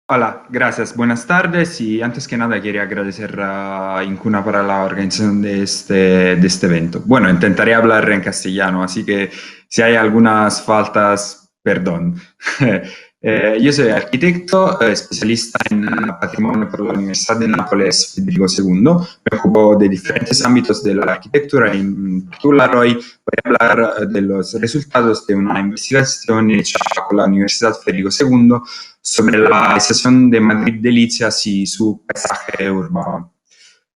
Hola, gracias, buenas tardes y antes que nada quería agradecer a Incuna para la organización de este evento. Bueno, intentaré hablar en castellano, así que si hay algunas faltas, perdón. Yo soy arquitecto, especialista en patrimonio por la Universidad de Nápoles Federico II. Me ocupo de diferentes ámbitos de la arquitectura y en particular hoy voy a hablar de los resultados de una investigación hecha con la Universidad Federico II sobre la estación de Madrid Delicias y su paisaje urbano.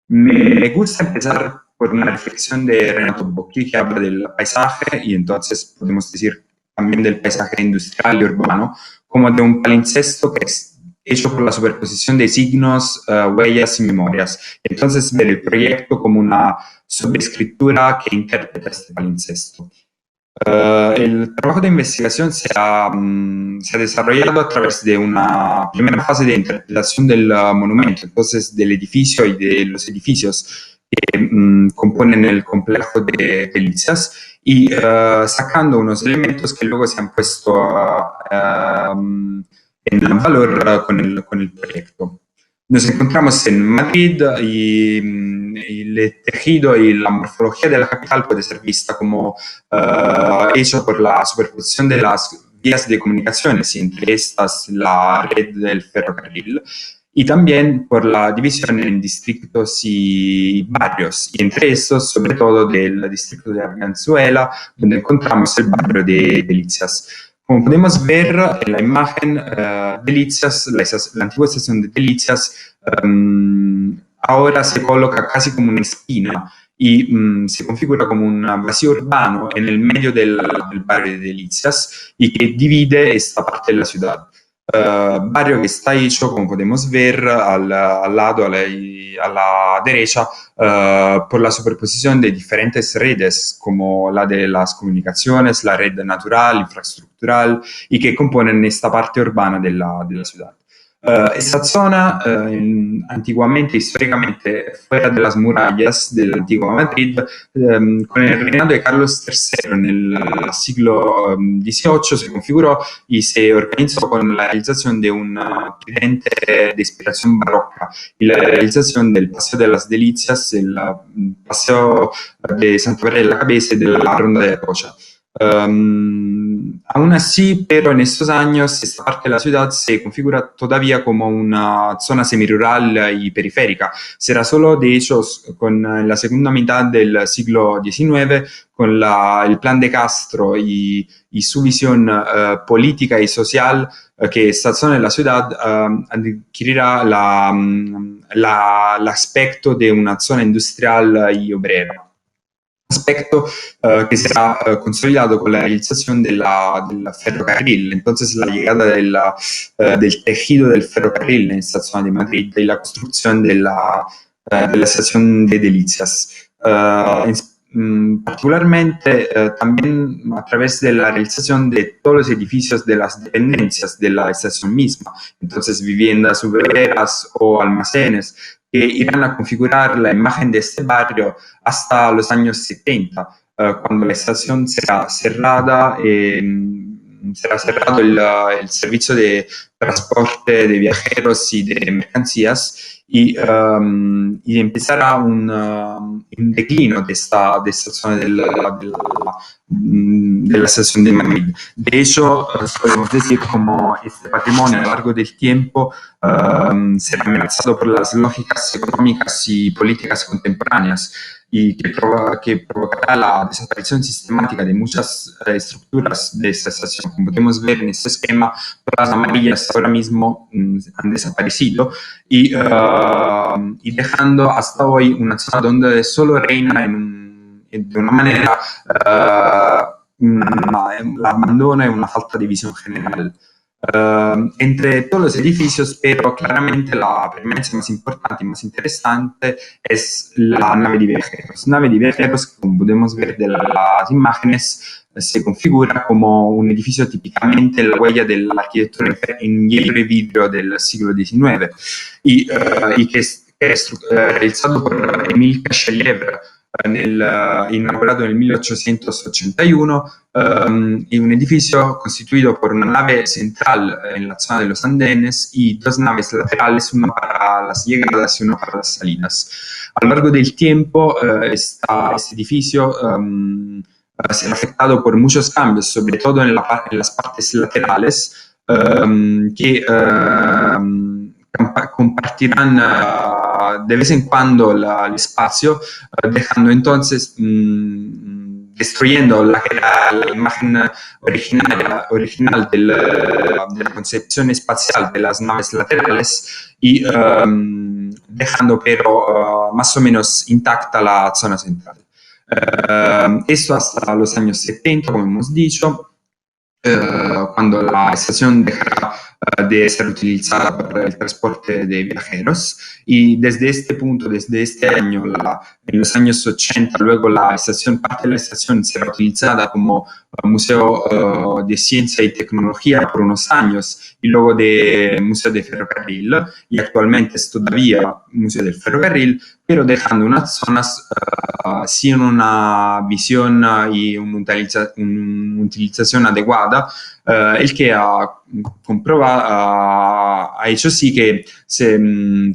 Me gusta empezar por una reflexión de Renato Bocchi que habla del paisaje y entonces podemos decir también del paisaje industrial y urbano como de un palincesto que es hecho por la superposición de signos, huellas y memorias. Entonces ver el proyecto como una sobreescritura que interpreta este palincesto. El trabajo de investigación se ha desarrollado a través de una primera fase de interpretación del monumento, entonces del edificio y de los edificios que componen el complejo de Delicias y sacando unos elementos que luego se han puesto en valor con el proyecto. Nos encontramos en Madrid y el tejido y la morfología de la capital puede ser vista como hecho por la superposición de las vías de comunicaciones, y entre estas la red del ferrocarril, y también por la división en distritos y barrios, y entre estos, sobre todo del distrito de Arganzuela, donde encontramos el barrio de Delicias. Como podemos ver en la imagen, Delicias, la antigua estación de Delicias, ahora se coloca casi como una esquina y se configura como un vacío urbano en el medio del barrio de Delicias y que divide esta parte de la ciudad. Barrio que está hecho, como podemos ver al lado, a la derecha, por la superposición de diferentes redes, como la de las comunicaciones, la red natural, infraestructural, y que componen esta parte urbana de la ciudad. Esta zona, antiguamente, históricamente, fuera de las murallas del antiguo Madrid, con el reinado de Carlos III en el siglo XVIII se configuró y se organizó con la realización de un tridente de inspiración barroca y la realización del Paseo de las Delicias, el Paseo de Santa María de la Cabeza y de la Ronda de Rocha. Aún así, pero en estos años, esta parte de la ciudad se configura todavía como una zona semirural y periférica. Será solo, de hecho, con la segunda mitad del siglo XIX, con el plan de Castro y su visión política y social, que esta zona de la ciudad adquirirá l'aspecto de una zona industrial y obrera. Aspecto que será consolidado con la realización del ferrocarril. Entonces, la llegada del tejido del ferrocarril en esta zona de Madrid y la construcción de la estación de Delicias. Particularmente también a través de la realización de todos los edificios de las dependencias de la estación misma, entonces viviendas obreras o almacenes, que irán a configurar la imagen de este barrio hasta los años 70, cuando la estación será cerrada, será cerrado el servicio de transporte de viajeros y de mercancías y empezará un declino de esta zona de la estación de Madrid. De hecho, podemos decir como este patrimonio a lo largo del tiempo será amenazado por las lógicas económicas y políticas contemporáneas y que provocará la desaparición sistemática de muchas estructuras de esta estación. Como podemos ver en este esquema, todas las amarillas ahora mismo han desaparecido y dejando hasta hoy una zona donde solo reina de una manera el abandono y una falta de visión general. Entre todos los edificios, pero claramente la permanencia más importante y más interesante es la nave de viajeros. Nave de viajeros, como podemos ver de las imágenes, se configura como un edificio típicamente la huella de la arquitectura en hierro y vidrio del siglo XIX y que es realizado por Émile Cachelèvre, inaugurato nel 1881, y un edificio constituido por una nave central en la zona de los Andenes y dos naves laterales, una para las llegadas y una para las salidas. A lo largo del tiempo, este edificio se ha afectado por muchos cambios, sobre todo en las partes laterales, que compartirán de vez en cuando el espacio, dejando entonces, destruyendo la imagen original de la concepción espacial de las naves laterales y dejando pero más o menos intacta la zona central. Esto hasta los años 70, como hemos dicho, cuando la estación dejará de ser utilizada para el transporte de viajeros, y desde este punto, desde este año, en los años 80, luego parte de la estación será utilizada como museo de ciencia y tecnología por unos años, y luego de museo de ferrocarril, y actualmente es todavía museo del ferrocarril, pero dejando unas zonas sin una visión y una utilización adecuada, el que ha hecho sí que se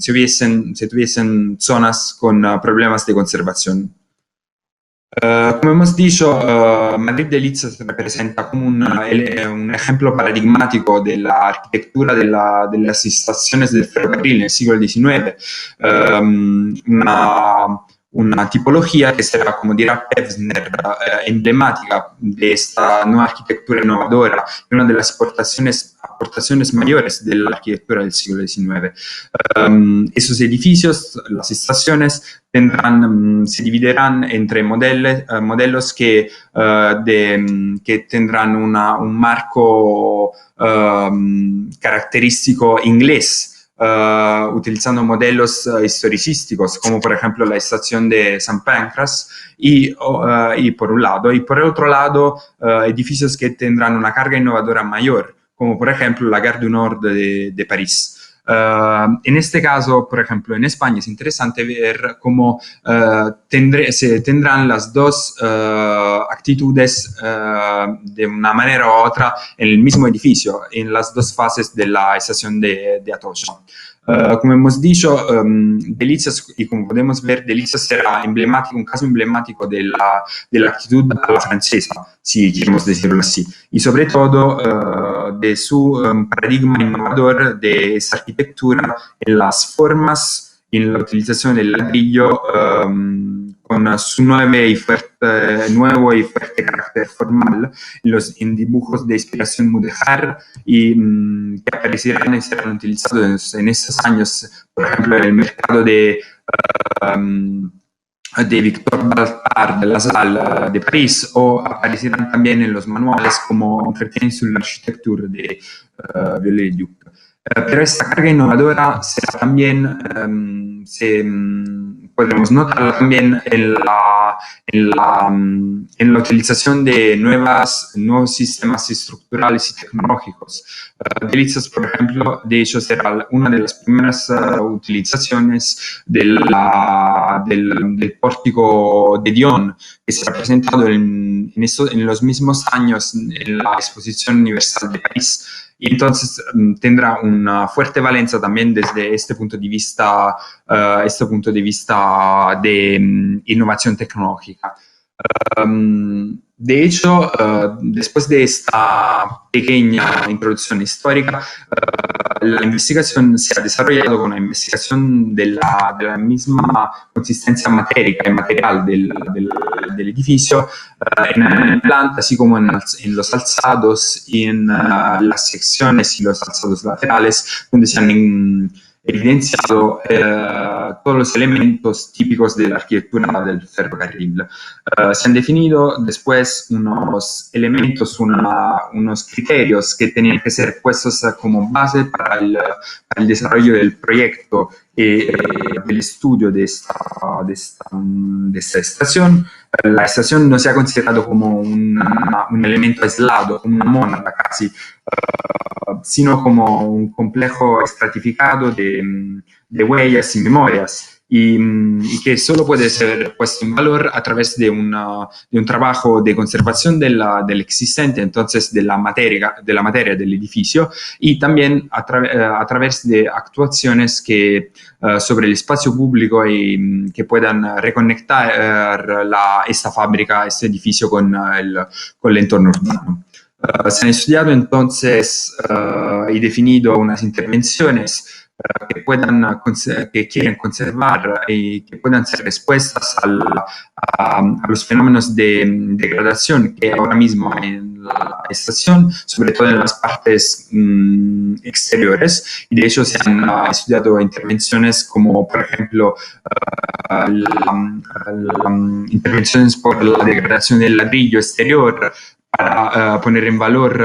tuviesen zonas con problemas de conservación. Como hemos dicho, Madrid de Leeds se representa como un ejemplo paradigmático de la arquitectura de las estaciones del ferrocarril en el siglo XIX, una tipología que será, como dirá Pevsner, emblemática de esta nueva arquitectura innovadora y una de las aportaciones mayores de la arquitectura del siglo XIX. Esos edificios, las estaciones, se dividirán entre modelos que tendrán un marco característico inglés, utilizando modelos historicísticos, como por ejemplo la estación de St. Pancras, y por un lado, y por el otro lado, edificios que tendrán una carga innovadora mayor, como por ejemplo la Gare du Nord de París. En este caso, por ejemplo, en España es interesante ver cómo se tendrán las dos actitudes de una manera u otra en el mismo edificio, en las dos fases de la estación de Atocha. Como hemos dicho, Delicias, y como podemos ver, Delicias será un caso emblemático de la actitud a la francesa, si queremos decirlo así, y sobre todo de su paradigma innovador de esa arquitectura en las formas, en la utilización del ladrillo, con su nuevo y fuerte carácter formal, en dibujos de inspiración mudéjar, y que aparecerán y serán utilizados en esos años, por ejemplo, en el mercado de Victor Baltard de la Salle de París, o aparecerán también en los manuales como Entretien sur l'architecture de Viollet-le-Duc. Pero esta carga innovadora será también, podremos notarla también en la utilización de nuevos sistemas estructurales y tecnológicos. Delicias, por ejemplo, de hecho será una de las primeras utilizaciones del pórtico de Dion, que será presentado en los mismos años en la Exposición Universal de París. Y entonces tendrá una fuerte valencia también desde este punto de vista de innovación tecnológica. De hecho, después de esta pequeña introducción histórica, la investigación se ha desarrollado con una investigación de la misma consistencia matérica y material del edificio, en planta, así como en los alzados y en las secciones y los alzados laterales, donde se han evidenciado todos los elementos típicos de la arquitectura del ferrocarril. Se han definido después unos elementos, unos criterios que tenían que ser puestos como base para el desarrollo del proyecto y del estudio de esta estación. La estación no se ha considerado como un elemento aislado, como una mónada casi, sino como un complejo estratificado de huellas y memorias y que solo puede ser puesto en valor a través de un trabajo de conservación del existente, entonces de la materia del edificio, y también a través de actuaciones sobre el espacio público y que puedan reconectar esta fábrica, este edificio con el entorno urbano. Se han estudiado entonces y definido unas intervenciones que quieren conservar y que puedan ser respuestas a los fenómenos de degradación que ahora mismo hay en la estación, sobre todo en las partes exteriores. Y de hecho se han estudiado intervenciones como, por ejemplo, intervenciones por la degradación del ladrillo exterior, para poner en valor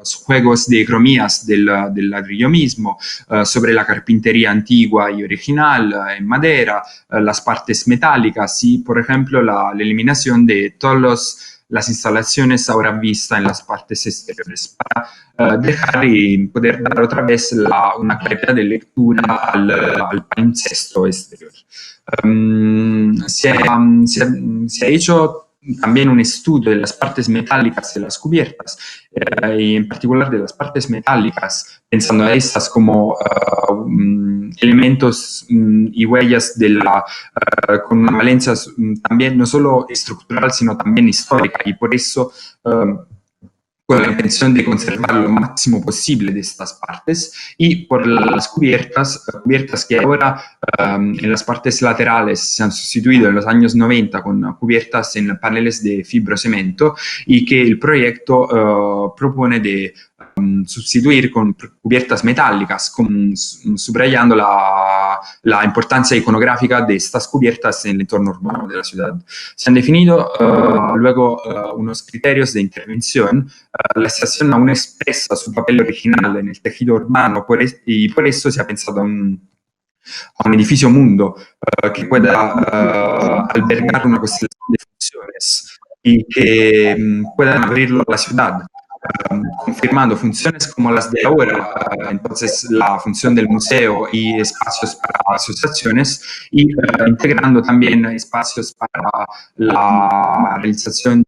los juegos de cromías del ladrillo mismo, sobre la carpintería antigua y original en madera, las partes metálicas y, por ejemplo, la eliminación de todas las instalaciones ahora vistas en las partes exteriores, para dejar y poder dar otra vez una calidad de lectura al palincesto exterior. Se ha hecho también un estudio de las partes metálicas de las cubiertas, y en particular de las partes metálicas, pensando a estas como elementos y huellas con una valencia también no solo estructural, sino también histórica, y por eso con la intención de conservar lo máximo posible de estas partes, y por las cubiertas que ahora en las partes laterales se han sustituido en los años 90 con cubiertas en paneles de fibrocemento, y que el proyecto propone de sustituir con cubiertas metálicas, subrayando la importancia iconográfica de estas cubiertas en el entorno urbano de la ciudad. Se han definido luego unos criterios de intervención. La estación aún expresa su papel original en el tejido urbano, y por eso se ha pensado a un edificio mundo que pueda albergar una constelación de funciones y que puedan abrirlo a la ciudad, confirmando funciones como las de ahora, entonces la función del museo y espacios para asociaciones, y integrando también espacios para la realización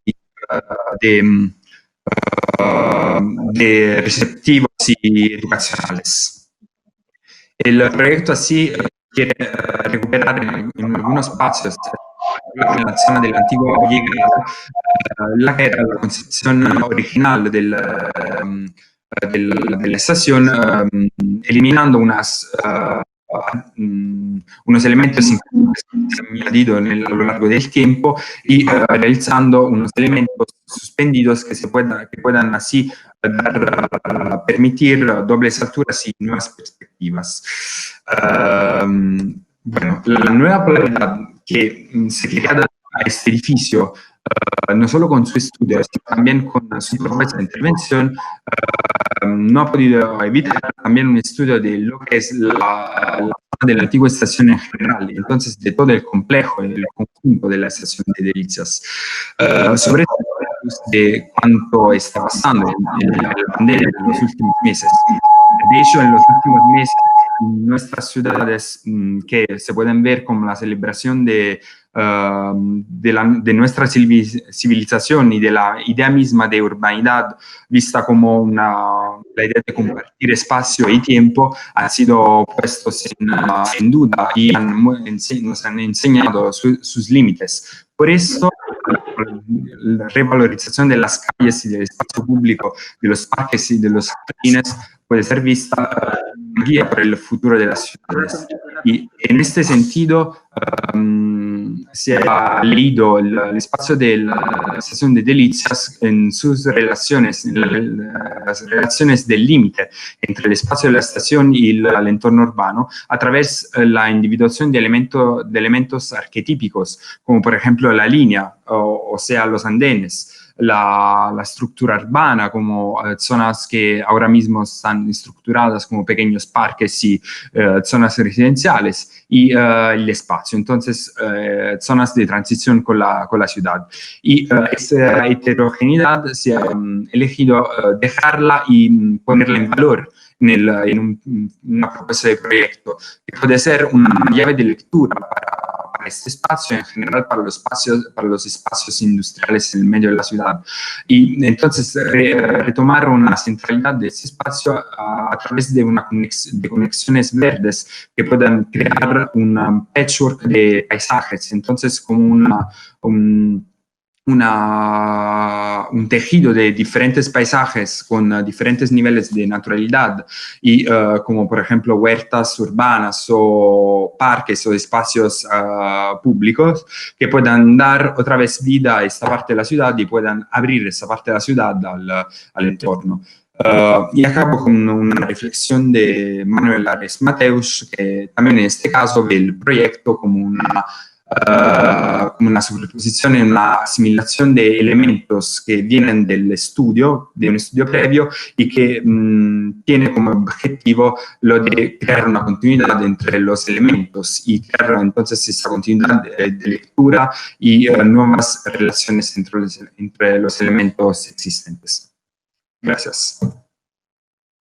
de receptivos y educacionales. El proyecto así quiere recuperar en algunos espacios, en la zona del antiguo Villegas, la que era la concepción original de la estación, eliminando unos elementos que se han añadido a lo largo del tiempo, y realizando unos elementos suspendidos que puedan así permitir dobles alturas y nuevas perspectivas. Bueno, la nueva polaridad que se crea a este edificio, no solo con su estudio, sino también con su propuesta de intervención, no ha podido evitar también un estudio de lo que es la zona de la antigua estación en general, y entonces de todo el complejo, el conjunto de la estación de Delicias. Sobre de cuánto está pasando en la pandemia en los últimos meses. De hecho, en los últimos meses, nuestras ciudades, que se pueden ver como la celebración de nuestra civilización y de la idea misma de urbanidad, vista como la idea de compartir espacio y tiempo, han sido puestos en duda, y nos han enseñado sus límites. Por eso, la revalorización de las calles y del espacio público, de los parques y de los jardines, puede ser vista guía para el futuro de las ciudades. Y en este sentido, se ha leído el espacio de la estación de Delicias en sus relaciones, las relaciones del límite entre el espacio de la estación y el entorno urbano, a través de la individuación de elementos arquetípicos, como por ejemplo la línea, o sea, los andenes, la estructura urbana, como zonas que ahora mismo están estructuradas como pequeños parques y zonas residenciales, y el espacio. Entonces, zonas de transición con la ciudad. Y esa heterogeneidad se ha elegido dejarla y ponerla en valor una propuesta de proyecto, que puede ser una llave de lectura para este espacio, en general para los espacios industriales en el medio de la ciudad. Y entonces retomar una centralidad de ese espacio a través de de conexiones verdes que puedan crear un patchwork de paisajes. Entonces, como un tejido de diferentes paisajes con diferentes niveles de naturalidad y como por ejemplo huertas urbanas o parques o espacios públicos que puedan dar otra vez vida a esta parte de la ciudad y puedan abrir esa parte de la ciudad al entorno. Y acabo con una reflexión de Manuel Ares Mateus, que también en este caso ve el proyecto como una superposizione, una asimilación de elementos que vienen del estudio, de un estudio previo y que tiene como objetivo lo de crear una continuidad entre los elementos y crear entonces esa continuidad de lectura y nuevas relaciones entre los elementos existentes. Gracias.